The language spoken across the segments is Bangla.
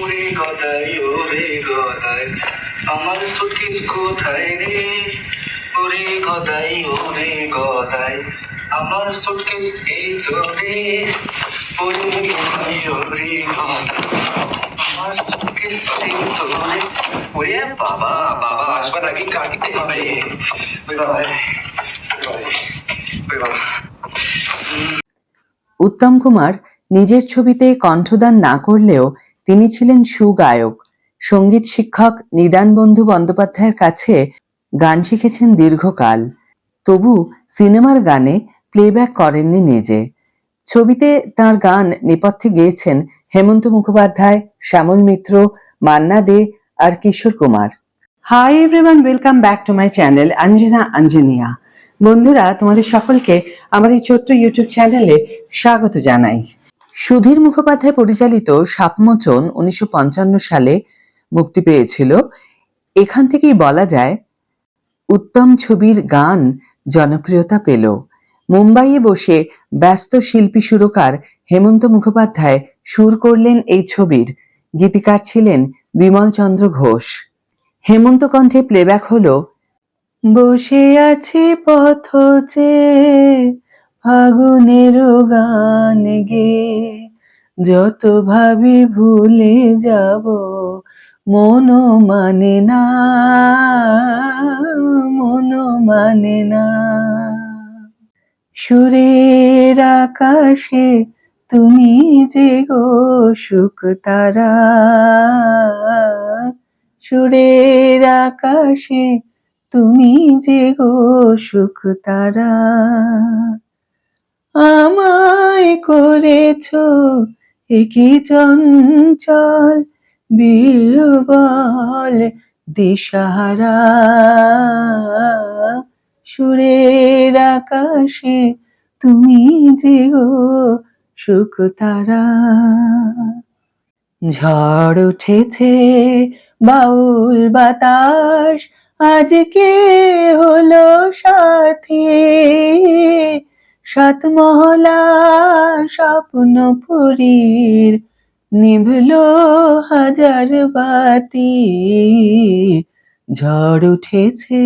ওরে গদাই ওরে গদাই আমার সুটকেস কোথায় রে, ওরে গদাই ওরে গদাই আমার সুটকেস এই তো রে, ওরে গদাই ওরে গদাই আমার সুটকেস এই তো রে। ওরে বাবা বাবা আসবার আগে কাটতে হবে। ওই বাবা ওই বাবা। উত্তম কুমার নিজের ছবিতে কণ্ঠদান না করলেও তিনি ছিলেন সুগায়ক। সঙ্গীত শিক্ষক নিদান বন্ধু বন্দ্যোপাধ্যায়ের কাছে গান শিখেছেন দীর্ঘকাল। তবু সিনেমার গানে প্লেব্যাক করেননি নিজে। ছবিতে তার গান নেপথ্যে গেয়েছেন হেমন্ত মুখোপাধ্যায়, শ্যামল মিত্র, মান্না দে আর Kishore Kumar. Hi everyone, welcome back to my channel Anjana Anjania. বন্ধুরা, তোমাদের সকলকে আমার এই ছোট্ট ইউটিউব চ্যানেলে স্বাগত জানাই। সুধীর মুখোপাধ্যায় পরিচালিত সাপমোচন 1955 সালে মুক্তি পেয়েছিল। এখান থেকেই বলা যায় উত্তম ছবির গান জনপ্রিয়তা পেল। মুম্বাইয়ে বসে ব্যস্ত শিল্পী সুরকার হেমন্ত মুখোপাধ্যায় সুর করলেন এই ছবির। গীতিকার ছিলেন বিমল চন্দ্র ঘোষ। হেমন্ত কণ্ঠে প্লেব্যাক হলো বসে আছি পথ চেয়ে ফাগুনের গান গে, যত ভাবি ভুলে যাব মন মানে না, মন মানে না। সুরের আকাশে তুমি যে গো সুখ তারা, সুরের আকাশে তুমি যে গো সুখ তারা, আমায় করেছো একই চঞ্চল বিহ্বল দিশাহারা, সুরের আকাশে তুমি যে গো সুখ তারা। ঝড় উঠেছে বাউল বাতাস আজকে হলো সাথী, সাত মহলা স্বপ্ন পুরীর নিভলো হাজার বাতি, ঝড় উঠেছে।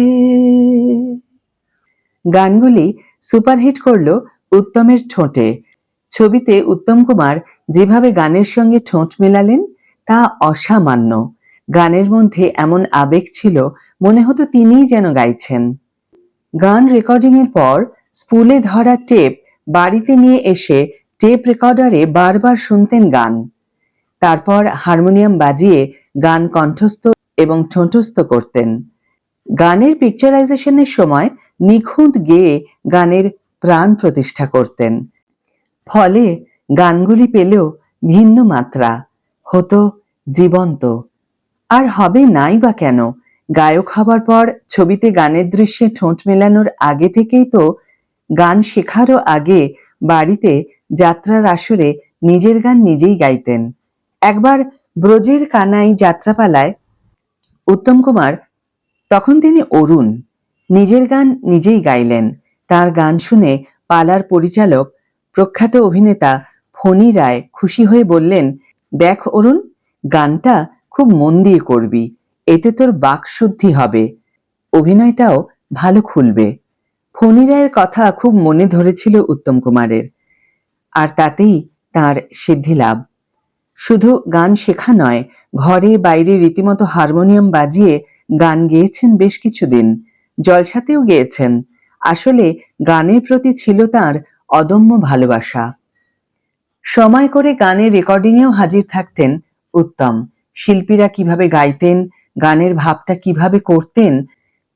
গানগুলি সুপারহিট করলো উত্তমের ঠোঁটে। ছবিতে উত্তম কুমার যেভাবে গানের সঙ্গে ঠোঁট মেলালেন তা অসামান্য। গানের মধ্যে এমন আবেগ ছিল, মনে হতো তিনিই যেন গাইছেন। গান রেকর্ডিং এর পর স্পুলে ধরা টেপ বাড়িতে নিয়ে এসে টেপ রেকর্ডারে বারবার শুনতেন গান। তারপর হারমোনিয়াম বাজিয়ে গান কণ্ঠস্থ এবং ঠোঁটস্থ করতেন। গানের পিকচারাইজেশনের সময় নিখুঁত গেয়ে গানের প্রাণ প্রতিষ্ঠা করতেন। ফলে গানগুলি পেলেও ভিন্ন মাত্রা, হতো জীবন্ত। আর হবে নাই বা কেন, গায়ক হবার পর ছবিতে গানের দৃশ্যে ঠোঁট মেলানোর আগে থেকেই তো গান শেখারও আগে বাড়িতে যাত্রার আসরে নিজের গান নিজেই গাইতেন। একবার ব্রজের কানাই যাত্রাপালায় উত্তম কুমার, তখন তিনি অরুণ, নিজের গান নিজেই গাইলেন। তার গান শুনে পালার পরিচালক প্রখ্যাত অভিনেতা ফণী রায় খুশি হয়ে বললেন, দেখ অরুণ, গানটা খুব মন দিয়ে করবি, এতে তোর বাকশুদ্ধি হবে, অভিনয়টাও ভালো খুলবে। ফণী রায়ের কথা খুব মনে ধরেছিল উত্তম কুমারের, আর তাতেই তার সিদ্ধি লাভ। শুধু গান শেখা নয়, ঘরে বাইরে রীতিমতো হারমোনিয়াম বাজিয়ে গান গেয়েছেন বেশ কিছুদিন, জলসাতেও গেয়েছেন। আসলে গানের প্রতি ছিল তার অদম্য ভালোবাসা। সময় করে গানের রেকর্ডিংয়েও হাজির থাকতেন উত্তম। শিল্পীরা কিভাবে গাইতেন, গানের ভাবটা কিভাবে করতেন,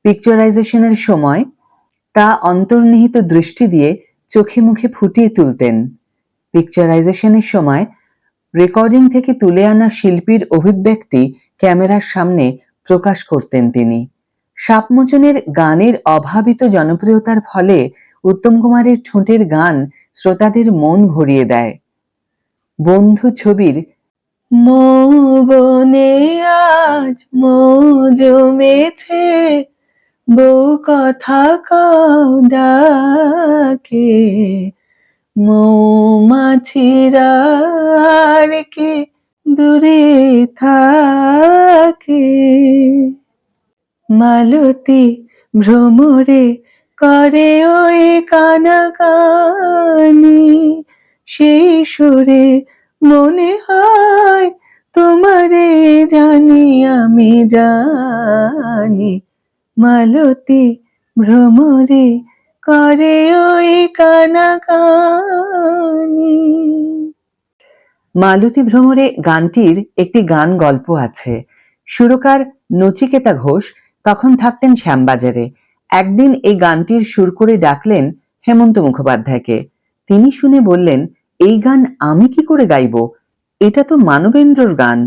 পিকচারাইজেশনের সময় তা অন্তর্নিহিত দৃষ্টি দিয়ে চোখে মুখে ফুটিয়ে তুলতেন। পিকচারাইজেশনের সময় রেকর্ডিং থেকে তুলে আনা শিল্পীর অভিব্যক্তি ক্যামেরার সামনে প্রকাশ করতেন তিনি। সাপমোচনের গানের অভাবিত জনপ্রিয়তার ফলে উত্তম কুমারের ঠোঁটের গান শ্রোতাদের মন ভরিয়ে দেয়। বন্ধু ছবির মৌবনে আজ মৌ জমেছে, বউ কথা কও ডাকে, মৌমাছিরা আর কে দূরে থাকে। মালতী ভ্রমরে করে ওই কানাকানি, সেই সুরে মনে হয় তোমারে জানি আমি জানি। মালতী ভ্রমরে করে ওই কানাকানি। মালতী ভ্রমরে গানটির একটি গান গল্প আছে। সুরকার নচিকেতা ঘোষ তখন থাকতেন শ্যামবাজারে। একদিন এই গানটির সুর করে ডাকলেন হেমন্ত মুখোপাধ্যায়কে। তিনি শুনে বললেন, এই গান আমি কি করে গাইব? এটা তো মানবেন্দ্রর গান,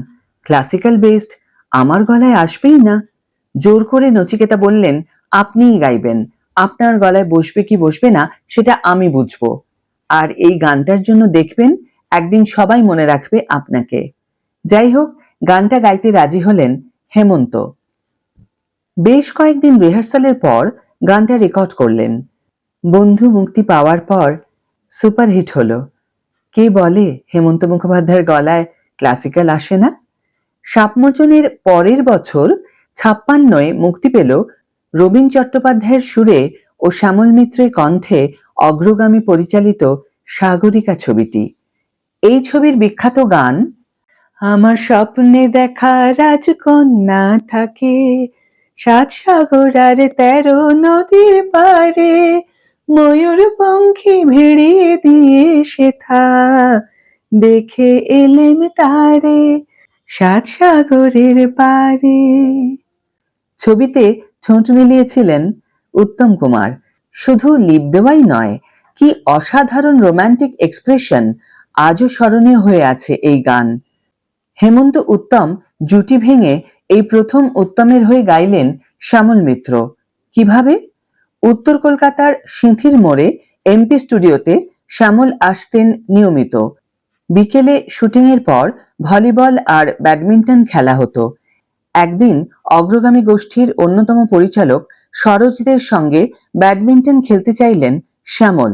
ক্লাসিক্যাল বেসড, আমার গলায় আসবেই না। জোর করে নচিকেতা বললেন, আপনিই গাইবেন, আপনার গলায় বসবে কি বসবে না সেটা আমি বুঝবো, আর এই গানটার জন্য দেখবেন একদিন সবাই মনে রাখবে আপনাকে। যাই হোক, গানটা গাইতে রাজি হলেন হেমন্ত। বেশ কয়েকদিন রিহার্সালের পর গানটা রেকর্ড করলেন। বন্ধু মুক্তি পাওয়ার পর সুপারহিট হলো। কে বলে হেমন্ত মুখোপাধ্যায়ের গলায় ক্লাসিক্যাল আসে না? সাপমোচনের পরের বছর 56 মুক্তি পেল রবীন চট্টোপাধ্যায়ের সুরে ও শ্যামল মিত্রের কণ্ঠে অগ্রগামী পরিচালিত সাগরিকা ছবিটি। এই ছবির বিখ্যাত গান, আমার স্বপ্নে দেখা রাজকন্যা থাকে 7 সাগর আর 13 নদীর পারে, ময়ূর পঙ্খী ভিড়িয়ে দিয়ে সেথা দেখে এলেম তারে 7 সাগরের পারে। ছবিতে ঠোঁট মিলিয়েছিলেন উত্তম কুমার। শুধু লিপ দেওয়াই নয়, কি অসাধারণ রোমান্টিক এক্সপ্রেশন, আজও স্মরণীয় হয়ে আছে এই গান। হেমন্ত উত্তম জুটি ভেঙে এই প্রথম উত্তমের হয়ে গাইলেন শ্যামল মিত্র। কিভাবে? উত্তর কলকাতার সিঁথির মোড়ে এমপি স্টুডিওতে শ্যামল আসতেন নিয়মিত। বিকেলে শুটিংয়ের পর ভলিবল আর ব্যাডমিন্টন খেলা হতো। একদিন অগ্রগামী গোষ্ঠীর অন্যতম পরিচালক সরোজদের সঙ্গে ব্যাডমিন্টন খেলতে চাইলেন শ্যামল।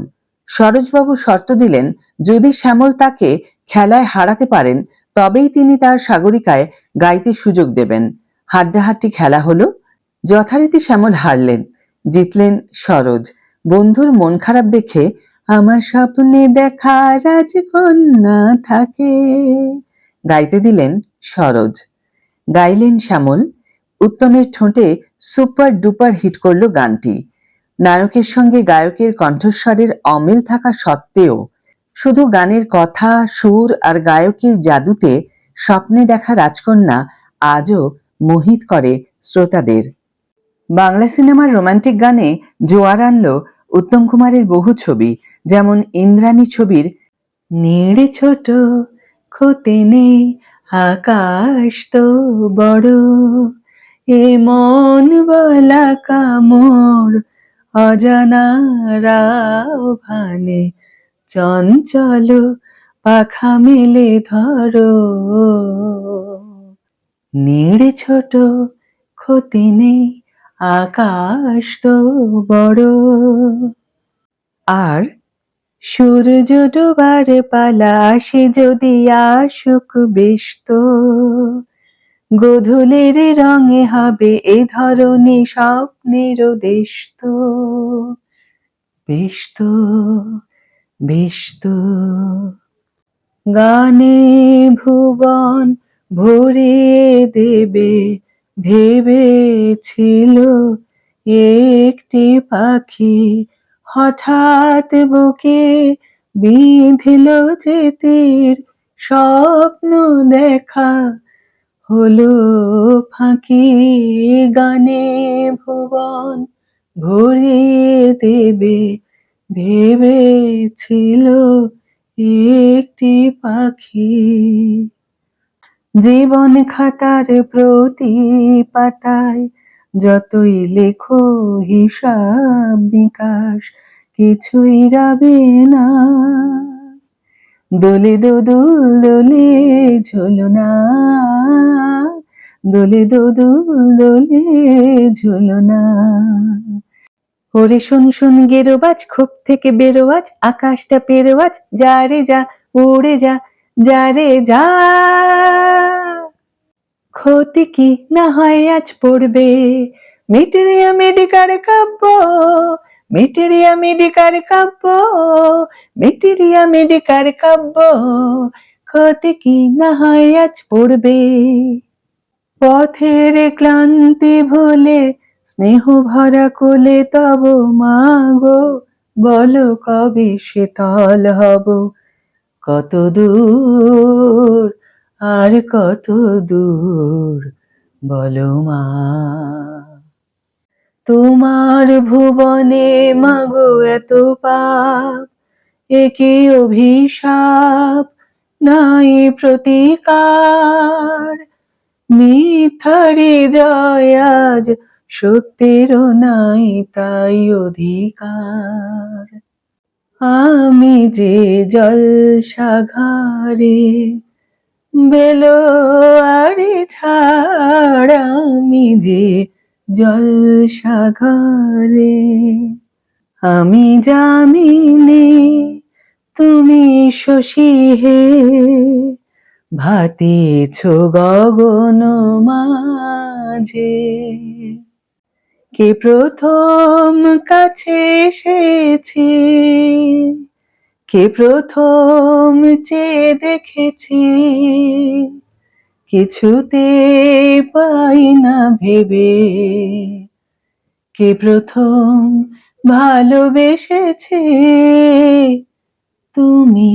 সরোজবাবু শর্ত দিলেন, যদি শ্যামল তাকে খেলায় হারাতে পারেন তবেই তিনি তার সাগরিকায় গাইতে সুযোগ দেবেন। হাড্ডাহাড্ডি খেলা হলো। যথারীতি শ্যামল হারলেন, জিতলেন সরোজ। বন্ধুর মন খারাপ দেখে আমার স্বপ্নে দেখা রাজকন্যা থাকে গাইতে দিলেন সরোজ। গাইলেন শ্যামল। উত্তমের ঠোঁটে সুপার ডুপার হিট করল গানটি। নায়কের সঙ্গে গায়কের কণ্ঠস্বরের অমিল থাকা সত্ত্বেও শুধু গানের কথা, সুর আর গায়কের জাদুতে স্বপ্নে দেখা রাজকন্যা আজও মোহিত করে শ্রোতাদের। বাংলা সিনেমার রোমান্টিক গানে জোয়ার আনলো উত্তম কুমারের বহু ছবি, যেমন ইন্দ্রাণী ছবির নীড় ছোট ক্ষতে নেই আকাশ তো বড়, এ মন বলা কামড় অজানা রাভানে চঞ্চল পাখা মেলে ধরো, নীড় ছোট ক্ষতি নেই আকাশ তো বড়। আর সূর্য ডোবার পালা সে যদি আসুক বেশ তো, গোধূলির রঙে হবে এ ধরনী স্বপ্নের দেশ তো, বেশ তো, বেশ তো। গানে ভুবন ভরিয়ে দেবে ভেবেছিল একটি পাখি, হঠাৎ বুকে বিঁধল যে তীর, স্বপ্ন দেখা হলো ফাঁকি। গানে ভুবন ভরিয়ে দেবে ভেবেছিল একটি পাখি। জীবন খাতার প্রতি পাতায় যতই লেখো হিসাব নিকাশ কিছুই রবে না, দোলে দোদুল দোলে ঝুলনা, দোলে দোদুল দোলে ঝুলনা। ওরে শুন শুন গেরোবাজ, খোপ থেকে বেরোয়াজ, আকাশটা পেরোয়াজ, যা রে যা উড়ে যা, যারে যা, ক্ষতি কি না হয় আজ পড়বে, মিটেরিয়া মেডিকার কাব্য, মিটেরিয়া মেডিকার কাব্য, মিটেরিয়া মেডিকার কাব্য, ক্ষতি কি না হয় আজ পড়বে। পথের ক্লান্তি ভুলে স্নেহ ভরা কোলে তব মাগো, বলো কবে শীতল হব, কত দূর আর কত দূর বলো মা। তোমার ভুবনে মাগো এত পাপ, একই অভিশাপ নাই প্রতিকার, মিথ্যারি জয় আজ সত্যেরও নাই তাই অধিকার। আমি যে জলসাঘরে বেলোয়ারি ছাড়, আমি যে জলসাঘরে, আমি যামিনী তুমি শশী হে, ভাতিছ গগন মাঝে। কে প্রথম কাছে এসেছি, কে প্রথম চেয়ে দেখেছি, কিছুতে পাই না ভেবে, কে প্রথম ভালোবেসেছে, তুমি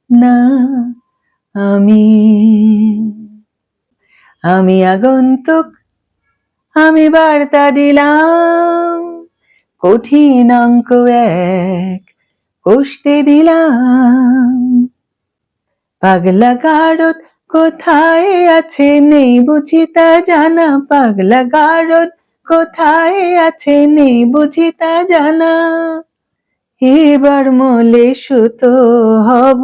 না আমি। আমি আগন্তুক, আমি বার্তা দিলাম, কঠিন অঙ্ক এক কষতে দিলাম। পাগলা গারদ কোথায় আছে নেই বুঝি তা জানা, পাগলা গারদ কোথায় আছে নেই বুঝি তা জানা, এবার মলে সুতো হব,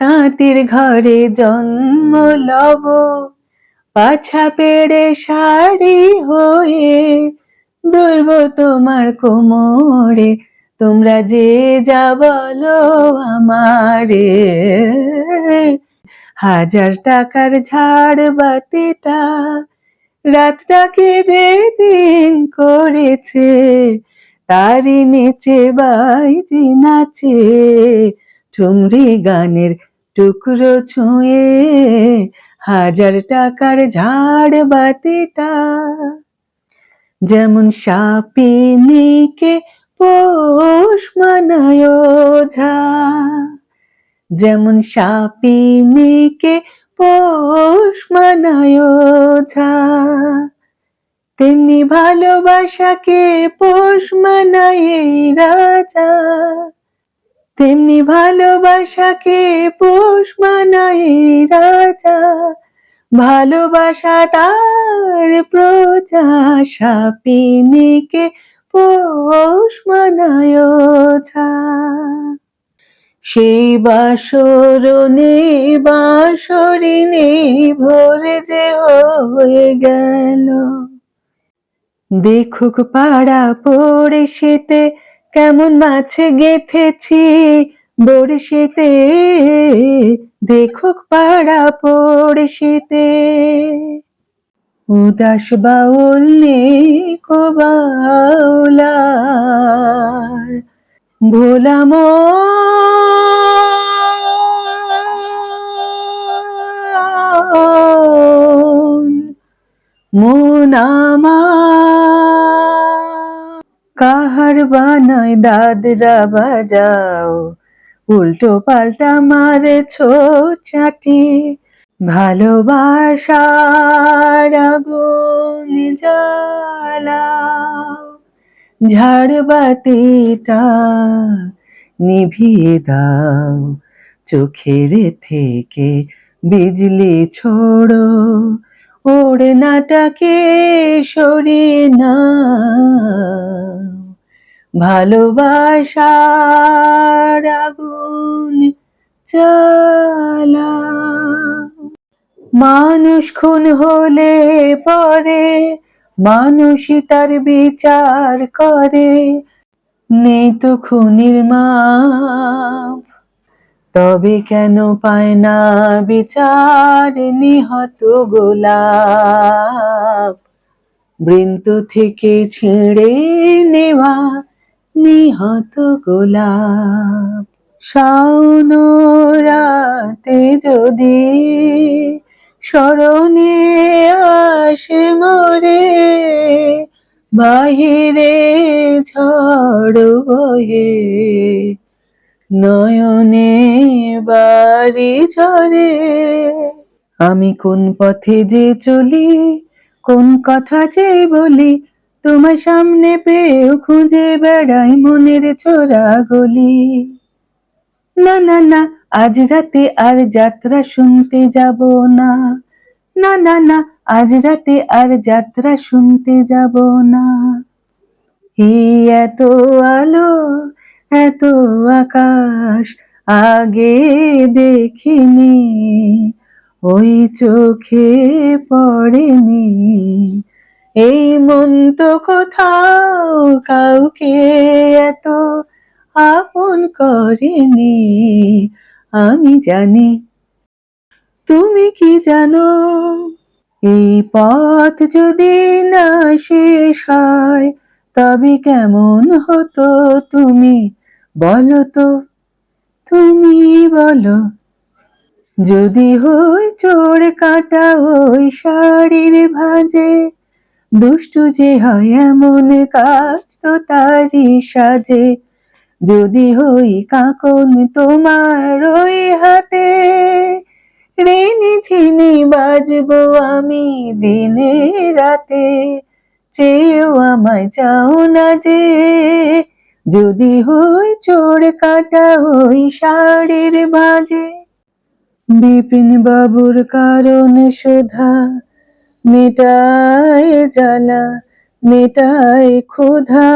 তাঁতির ঘরে জন্ম লব, পাছা পেড়ে শাড়ি হয়ে দুলব তোমার কোমরে, তোমরা যে যা বলো আমারে। হাজার টাকার ঝাড় বাতিটা রাতটাকে যে দিন করেছে, তারই নিচে বাইজি নাচে, ঠুমরি গানের টুকরো ছুঁয়ে, হাজার টাকার ঝাড় বাতিটা। যেমন সাপিনীকে পোষ মানায় ওঝা, যেমন সাপিনীকে পোষ মানায় ওঝা, তেমনি ভালোবাসাকে পোষ মানায় এই রাজা, তেমনি ভালোবাসাকে পোষ মানায় এই রাজা, ভালোবাসা তার প্রজা, সাপিনীকে পোষ মানায় ওঝা। সেই বাসরণে বাঁশরিণে ভোরে যে হয়ে গেল, দেখুক পাড়া পড়শিতে কেমন মাছ গেঁথেছি বড়শিতে, দেখুক পাড়া পড়শিতে। উদাস বাউল নেই কো বাউলার, ভোলা মন আমার। কাহার বানায় দাদরা বাজাও, উল্টো পাল্টা মারছো চাটি, ভালোবাসার আগুন জ্বালাও, ঝাড়বাতিটা নিভিয়ে দাও, চোখের থেকে বিজলি ছোড়ো, ওড়নাটাকে সরিয়ে নাও, ভালোবাসার আগুন জ্বালাও। মানুষ খুন হলে পরে মানুষই তার বিচার করে, নেই তো খুনির মাপ, তবে কেন পায় না বিচার নিহত গোলাপ, বৃন্ত থেকে ছিঁড়ে নেওয়া নিহত গোলাপ। শাওন রাতে যদি স্মরণে আসে মোরে, বাহিরে ঝড় বহে নয়নে বাড়ি ঝরে। আমি কোন পথে যে চলি, কোন কথা যে বলি, তোমার সামনে পেয়েও খুঁজে বেড়াই মনের চোরা গলি। না না না, আজ রাতে আর যাত্রা শুনতে যাব না, না না না, আজ রাতে আর যাত্রা শুনতে যাব না। এত আলো, এত আকাশ আগে দেখিনি, ওই চোখে পড়েনি, এই মন তো কোথাও কাউকে এত আপন করেনি। আমি জানি, তুমি কি জানো, এই পথ যদি না শেষ হয় তবে কেমন হতো তুমি বলো তো, তুমি বলো। যদি হই চোর কাটা ওই শাড়ির ভাঁজে, দুষ্টু যে হয় এমন কাজ তো তারই সাজে। যদি হই কাঁকন তোমার ওই হাতে, ঋণী ঝিনি বাজবো আমি দিনে রাতে, চেয়েও আমায় চাও না যে। যদি হই চোর কাটা ওই শাড়ির ভাঁজে, বিপিন বাবুর কারণ সুধা মেটায় জ্বালা, মেটায় ক্ষুধা,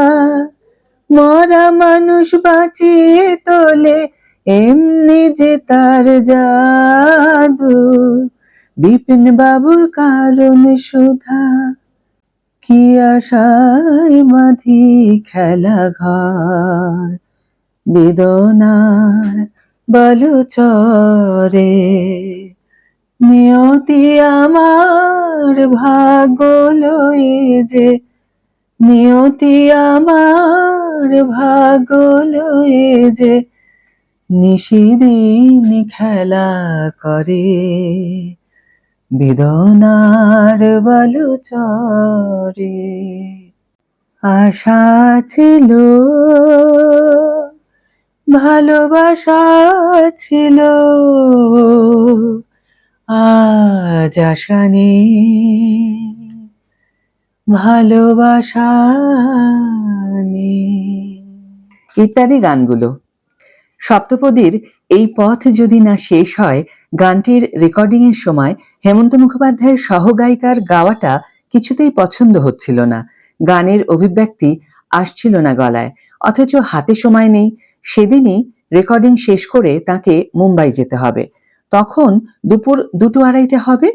মরা মানুষ বাঁচিয়ে তোলে এমনি যে তার জাদু। বিপিন বাবুর কারণ সুধা, কি আশায় বাঁধি খেলা ঘর, বেদনার বালুচরে, নিয়তি আমার ভাগ্য লয়ে যে, নিয়তি আমার ভাগ্য লয়ে যে নিশিদিন খেলা করে, বেদনার বালুচরে। আশা ছিল, ভালোবাসা ছিল, আজ আশা নেই, ভালোবাসা নেই। ইত্যাদি গানগুলো। সপ্তপদীর এই পথ যদি না শেষ হয় গানটির রেকর্ডিং এর সময় হেমন্ত মুখোপাধ্যায়ের সহগায়িকার গাওয়াটা কিছুতেই পছন্দ হচ্ছিল না। গানের অভিব্যক্তি আসছিল না গলায়, অথচ হাতে সময় নেই। সেদিনই রেকর্ডিং শেষ করে তাকে মুম্বাই যেতে হবে। তখন দুপুর 2-2:30 হবে।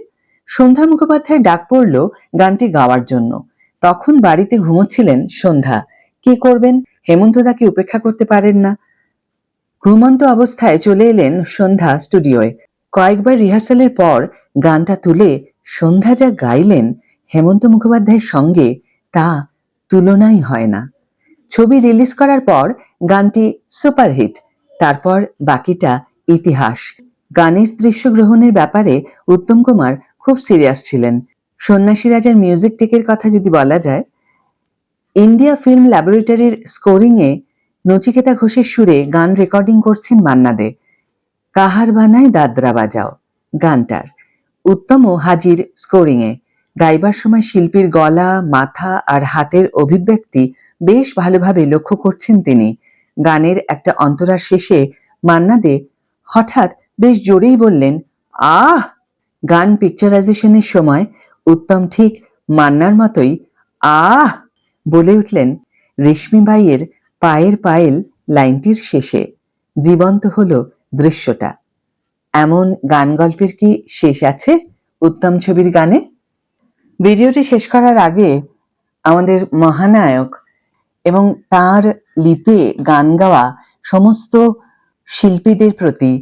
সন্ধ্যা মুখোপাধ্যায় ডাক পড়ল গানটি গাওয়ার জন্য। তখন বাড়িতে ঘুমোচ্ছিলেন সন্ধ্যা। কি করবেন, হেমন্ত তাকে উপেক্ষা করতে পারেন না। ঘুমন্ত অবস্থায় চলে এলেন সন্ধ্যা স্টুডিওয়। কয়েকবার রিহার্সালের পর গানটা তুলে সন্ধ্যা যা গাইলেন হেমন্ত মুখোপাধ্যায়ের সঙ্গে, তা তুলনাই হয় না। ছবি রিলিজ করার পর গানটি সুপারহিট, তারপর বাকিটা ইতিহাস। গানের দৃশ্য গ্রহণের ব্যাপারে উত্তম কুমার খুব সিরিয়াস ছিলেন। সন্ন্যাসী রাজার মিউজিক টেকের কথা যদি বলা যায়, ইন্ডিয়া ফিল্ম ল্যাবরেটরির স্কোরিংয়ে নচিকেতা ঘোষের সুরে গান রেকর্ডিং করছেন মান্না দে। কাহার বানায় দাদরা বাজাও গানটার উত্তমও হাজির স্কোরিংয়ে। গাইবার সময় শিল্পীর গলা, মাথা আর হাতের অভিব্যক্তি বেশ ভালোভাবে লক্ষ্য করছেন তিনি। গানের একটা অন্তরার শেষে মান্না দে হঠাৎ বেশ জোরেই বললেন, আহ! গান পিকচারাইজেশনের সময় উত্তম ঠিক মান্নার মতোই আহ বলে উঠলেন রেশমিবাইয়ের পায়ের পায়েল লাইনটির শেষে। জীবন্ত হলো দৃশ্যটা। এমন গান গল্পের কি শেষ আছে উত্তম ছবির গানে? ভিডিওটি শেষ করার আগে আমাদের মহানায়ক এবং তার লিপে গান গাওয়া সমস্ত শিল্পীদের প্রতি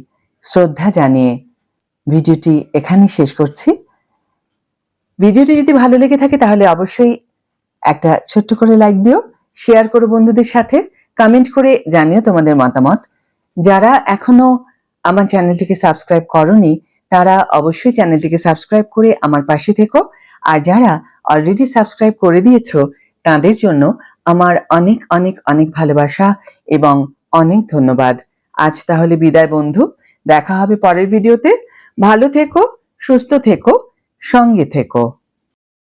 শ্রদ্ধা জানিয়ে ভিডিওটি এখানেই শেষ করছি। ভিডিওটি যদি ভালো লেগে থাকে তাহলে অবশ্যই একটা ছোট্ট করে লাইক দিও, শেয়ার করো বন্ধুদের সাথে, কমেন্ট করে জানিও তোমাদের মতামত। যারা এখনো আমার চ্যানেলটিকে সাবস্ক্রাইব করনি তারা অবশ্যই চ্যানেলটিকে সাবস্ক্রাইব করে আমার পাশে থেকো। আর যারা অলরেডি সাবস্ক্রাইব করে দিয়েছো তাদের জন্য আমার অনেক অনেক অনেক ভালোবাসা এবং অনেক ধন্যবাদ। আজ তাহলে বিদায় বন্ধু, দেখা হবে পরের ভিডিওতে। ভালো থেকো, সুস্থ থেকো, সঙ্গে থেকো।